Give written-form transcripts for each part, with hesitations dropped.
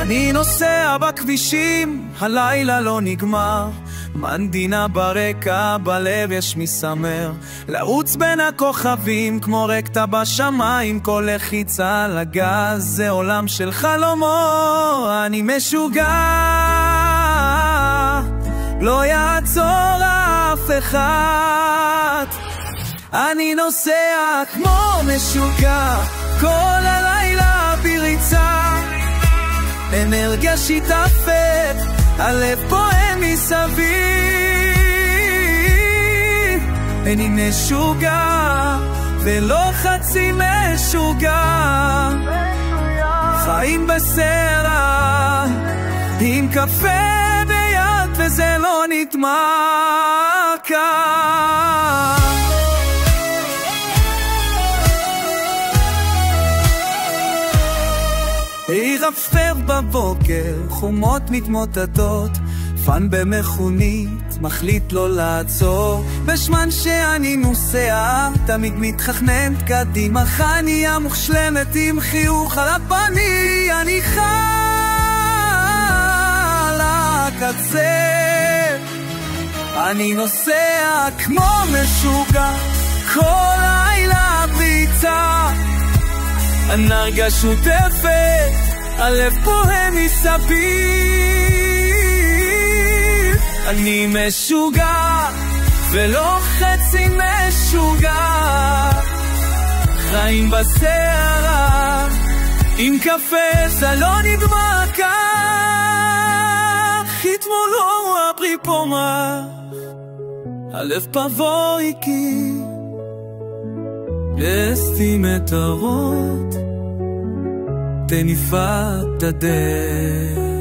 אני נוסע בכבישים, הלילה לא נגמר, מנדינה ברקע, בלב יש מסמר, לרוץ בין הכוכבים כמו רקטה בשמיים, כל לחיצה על הגז זה עולם של חלומות. אני משוגע, לא יעצור אף אחד, אני נוסע כמו משוגע, כל הלילה בריצה, אנרגיה שיטפת, הלב פועם מסביב, אני משוגע ולא חצי משוגע, חיים בסרט עם קפה ביד וזה לא נטמע כאן. ירפרף בבוקר, חומות מתמוטטות, פן במכונית, מחליט לא לעצור, בשמן שאני נוסע, תמיד מתכננת קדימה, חניה מושלמת עם חיוך על הפנים, אני חי על הקצה, אני נוסע כמו משוגע, כל לילה בריצה, אנרגיה שוטפת, הלב פועם מסביב, אני משוגע ולא חצי משוגע, חיים בסערה עם קפה זה לא נדמה כך, אתמול לא הפרי פורמה, הלב פבויקי לסתים את הרות תניפת הדרך.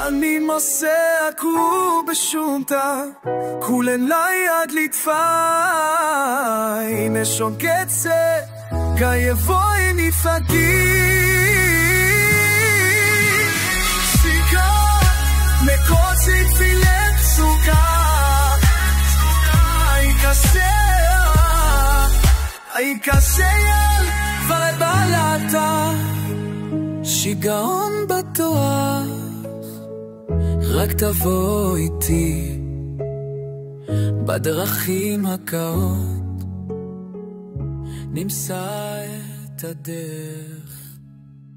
אני נוסע כו בשומתה, כולן ליד לטפי, נשון קצה, גאיבוי נפגי, שיקה, מקוצי תפילת סוכה, אי קשה, ובלעתה, שיגעון בתואר, רק תבוא איתי בדרכים הקאות, נמצא את הדרך.